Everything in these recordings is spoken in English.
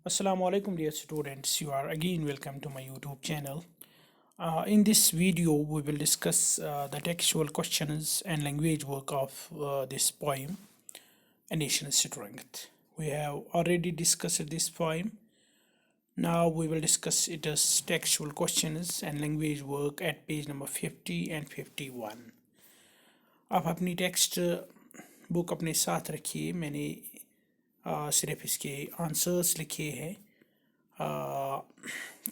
Assalamu alaikum dear students, you are again welcome to my YouTube channel. In this video we will discuss the textual questions and language work of this poem, A Nation's Strength. We have already discussed this poem. Now we will discuss it as textual questions and language work at page number 50 and 51. आप अपनी text book अपने साथ रखिए। मैंने सिर्फ इसके answers लिखे हैं।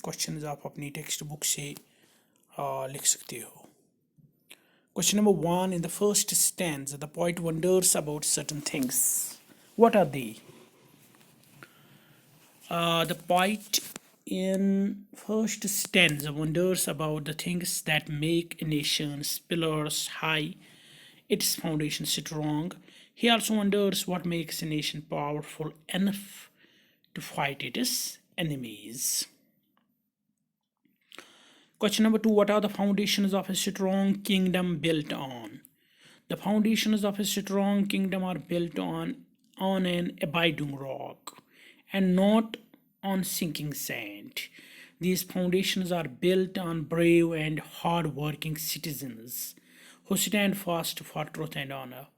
क्वेश्चंस आप अपनी टेक्स्ट बुक से लिख सकते हो। Question number 1. In the first stanza, the poet wonders about certain things. What are they? The poet in first stanza wonders about the things that make a nation's pillars high, its foundation strong. He also wonders what makes a nation powerful enough to fight its enemies. Question number 2. What are the foundations of a strong kingdom built on? The foundations of a strong kingdom are built on an abiding rock and not on sinking sand. These foundations are built on brave and hard-working citizens who stand fast for truth and honor.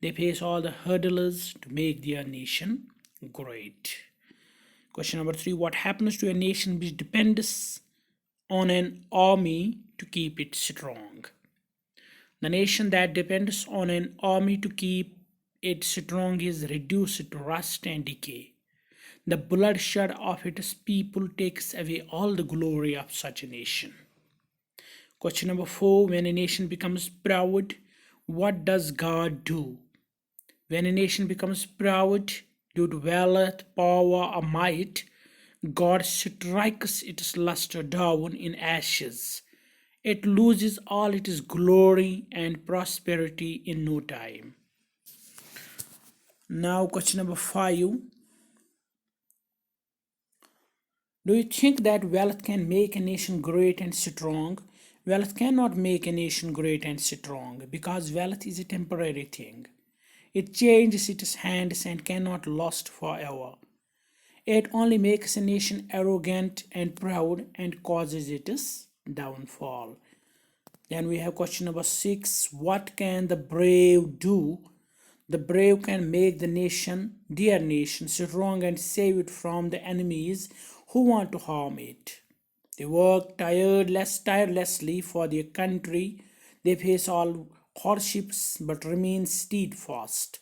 They face all the hurdles to make their nation great. Question number 3. What happens to a nation which depends on an army to keep it strong? The nation that depends on an army to keep it strong is reduced to rust and decay. The bloodshed of its people takes away all the glory of such a nation. Question number 4. When a nation becomes proud, what does God do? When a nation becomes proud due to wealth, power, or might, God strikes its luster down in ashes. It loses all its glory and prosperity in no time. Now, question number 5. Do you think that wealth can make a nation great and strong? Wealth cannot make a nation great and strong because wealth is a temporary thing. It changes its hands and cannot last forever. It only makes a nation arrogant and proud and causes its downfall. Then we have question number 6. What can the brave do? The brave can make their nation strong and save it from the enemies who want to harm it. They work tirelessly for their country. They face all hardships but remain steadfast.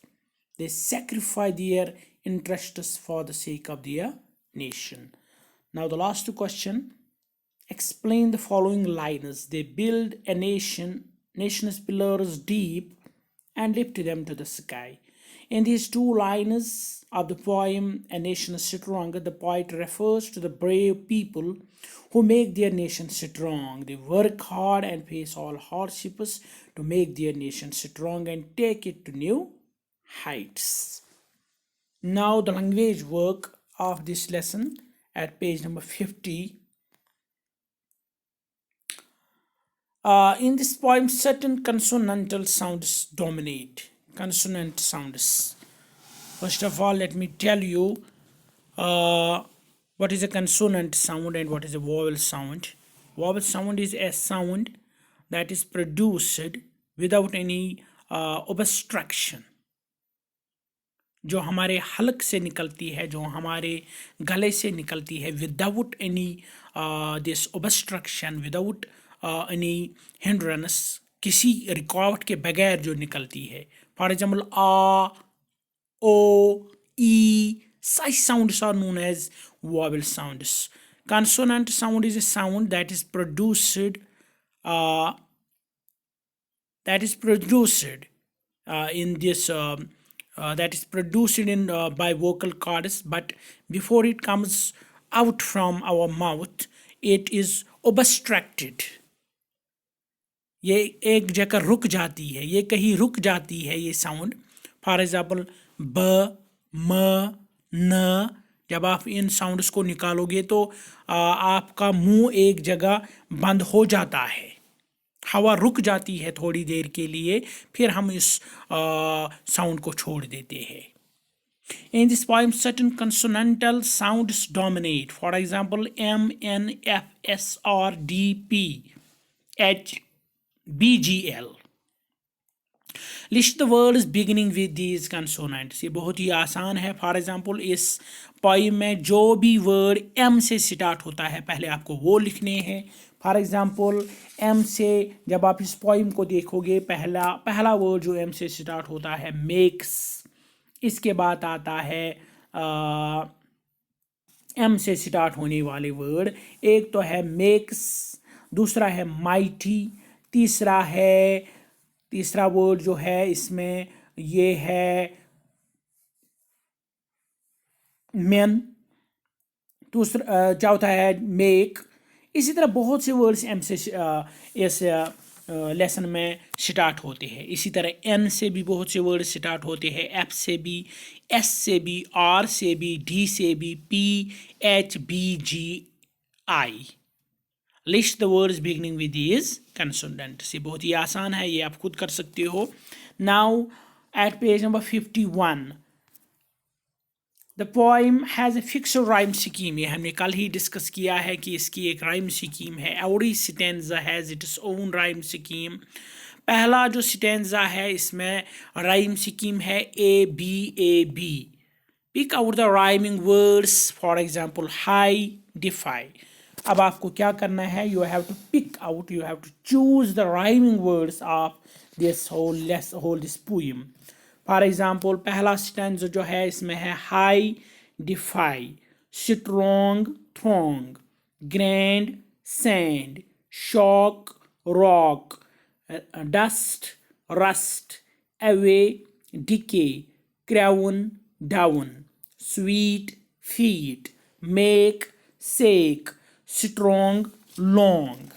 They sacrifice their interests for the sake of their nation. Now the last question. Explain the following lines. They build a nation's pillars deep and lift them to the sky. In these two lines of the poem, A Nation Strong, the poet refers to the brave people who make their nation strong. They work hard and face all hardships to make their nation strong and take it to new heights. Now the language work of this lesson at page number 50. In this poem, certain consonantal sounds dominate. Consonant sounds. First of all, let me tell you what is a consonant sound and what is a vowel sound. Vowel sound is a sound that is produced without any obstruction. जो हमारे हलक से निकलती है, जो हमारे गले से निकलती है, without any this obstruction, without any hindrance, किसी रिकॉर्ड के बगैर जो निकलती है. फॉर एग्जाम्पल आ, ओ, ई, such sounds are known as vowel sounds. Consonant sound is a sound that is produced in this that is produced in by vocal cords, but before it comes out from our mouth, it is obstructed. ये एक जगह रुक जाती है, ये कहीं रुक जाती है ये साउंड. फॉर एग्जाम्पल ब, म, न. जब आप इन साउंड्स को निकालोगे तो आपका मुंह एक जगह बंद हो जाता है, हवा रुक जाती है थोड़ी देर के लिए, फिर हम इस साउंड को छोड़ देते हैं. In this poem, certain consonantal sounds dominate. For example, M, N, F, S, R, D, P, H, B, G, L. List the words beginning with these consonants. ये बहुत ही आसान है. फॉर एग्जाम्पल इस पोइम में जो भी वर्ड एम से start होता है पहले आपको वो लिखने हैं. फॉर एग्जाम्पल एम से जब आप इस पोइम को देखोगे पहला वर्ड जो एम से स्टार्ट होता है मेक्स. इसके बाद आता है एम से स्टार्ट होने वाले वर्ड. एक तो है मेक्स, दूसरा है माइटी, तीसरा वर्ड जो है इसमें ये है मेन, चौथा है मेक. इसी तरह बहुत से वर्ड्स एम से इस लेसन में स्टार्ट होते हैं. इसी तरह एन से भी बहुत से वर्ड स्टार्ट होते हैं, एफ से भी, एस से भी, आर से भी, डी से भी, P, H, B, G, I. List the words beginning with these consonants. ये बहुत ही आसान है, ये आप खुद कर सकते हो. Now at page number 51 the poem has a fixed rhyme scheme. ये हमने कल ही डिस्कस किया है कि इसकी एक राइम स्कीम है. Every stanza has its own rhyme scheme. पहला जो स्टैंजा है इसमें राइम स्कीम है A B. Pick out the rhyming words. For example high, defy. अब आपको क्या करना है, you have to pick out, you have to choose the rhyming words of this whole this poem. For example पहला stanza जो है इसमें है high, defy, strong, throng, grand, sand, shock, rock, dust, rust, away, decay, crown, down, sweet, feet, make, sake, strong, long.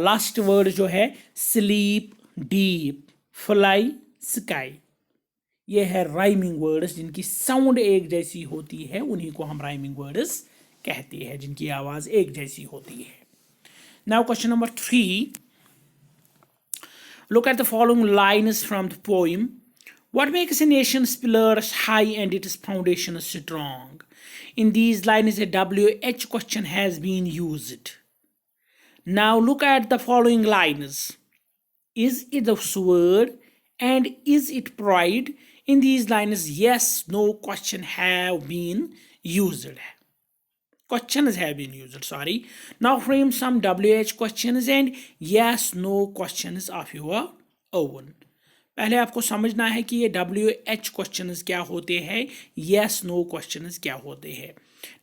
Last word जो है sleep, deep, fly, sky. ये है rhyming words जिनकी साउंड एक जैसी होती है, उन्हीं को हम राइमिंग वर्ड्स कहते हैं, जिनकी आवाज एक जैसी होती है. Now question number 3. Look at the following lines from the poem. What makes a nation's pillars high and its foundation strong? In these lines, a WH question has been used. Now look at the following lines. Is it the sword and is it pride? In these lines, yes, no question have been used. Questions have been used, sorry. Now frame some WH questions and yes, no questions of your own. पहले आपको समझना है कि ये WH questions क्या होते हैं, yes no questions क्या होते हैं.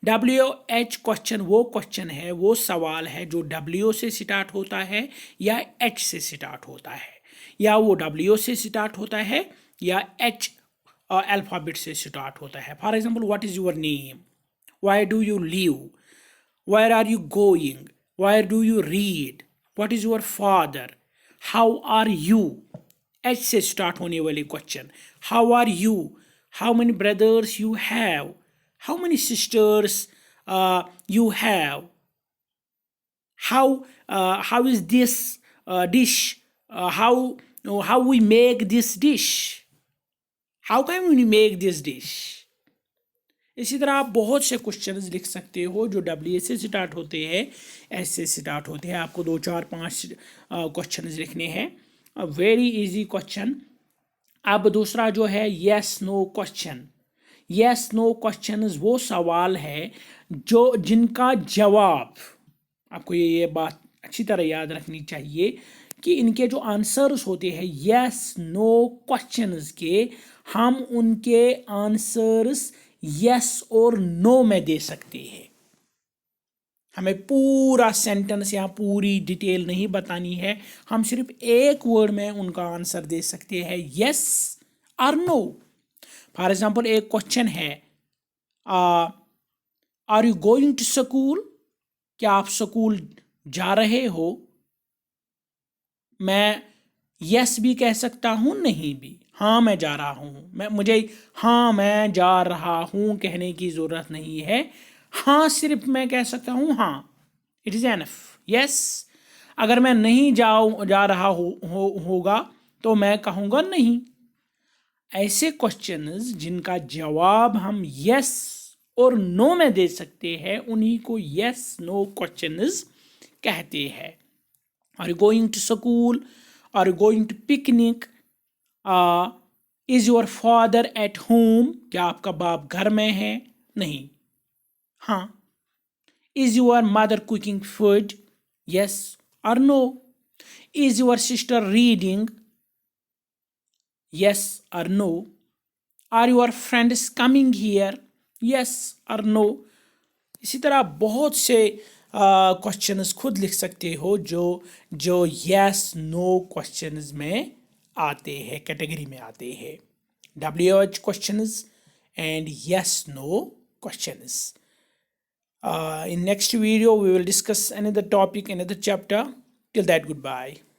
WH क्वेश्चन वो क्वेश्चन है, वो सवाल है जो W से स्टार्ट होता है या H से स्टार्ट होता है, या वो W से स्टार्ट होता है या H अल्फ़ाबेट से स्टार्ट होता है. For example what is your name, where do you live, where are you going, where do you read, what is your father, how are you. H से start होने वाले question. How are you, how many brothers you have, how many sisters you have, how is this dish, how we make this dish, how can we make this dish. इसी तरह आप बहुत से questions लिख सकते हो जो W से स्टार्ट होते हैं, S से स्टार्ट होते हैं. आपको 2, 4, 5 क्वेश्चंस लिखने हैं. Very easy question. अब दूसरा जो है yes no question. Yes no question वो सवाल है जो जिनका जवाब, आपको ये बात अच्छी तरह याद रखनी चाहिए कि इनके जो आंसर्स होते हैं यस नो क्वेश्चंस के, हम उनके आंसर्स यस और नो में दे सकते हैं. हमें पूरा सेंटेंस या पूरी डिटेल नहीं बतानी है, हम सिर्फ एक वर्ड में उनका आंसर दे सकते हैं यस और नो. फॉर एग्जाम्पल एक क्वेश्चन है are you going to school, क्या आप स्कूल जा रहे हो. मैं यस भी कह सकता हूँ, नहीं भी. हाँ मैं जा रहा हूँ, मुझे हाँ मैं जा रहा हूँ कहने की ज़रूरत नहीं है. हाँ सिर्फ मैं कह सकता हूँ हाँ, इट इज़ एनफ. यस अगर मैं नहीं जा रहा होगा तो मैं कहूँगा नहीं. ऐसे क्वेश्चंस जिनका जवाब हम यस और नो में दे सकते हैं उन्हीं को यस नो क्वेश्चंस कहते हैं. Are you going to school? Are you going to picnic? Is your father at home? क्या आपका बाप घर में है? नहीं. हाँ. Is your mother cooking food? Yes or no? Is your sister reading? Yes or no? Are your friends coming here? Yes or no? इसी तरह बहुत से क्वेश्चंस खुद लिख सकते हो जो जो यस नो क्वेश्चंस में आते हैं, कैटेगरी में आते हैं. WH questions and yes no questions. In next video we will discuss another topic, another chapter. Till that, goodbye.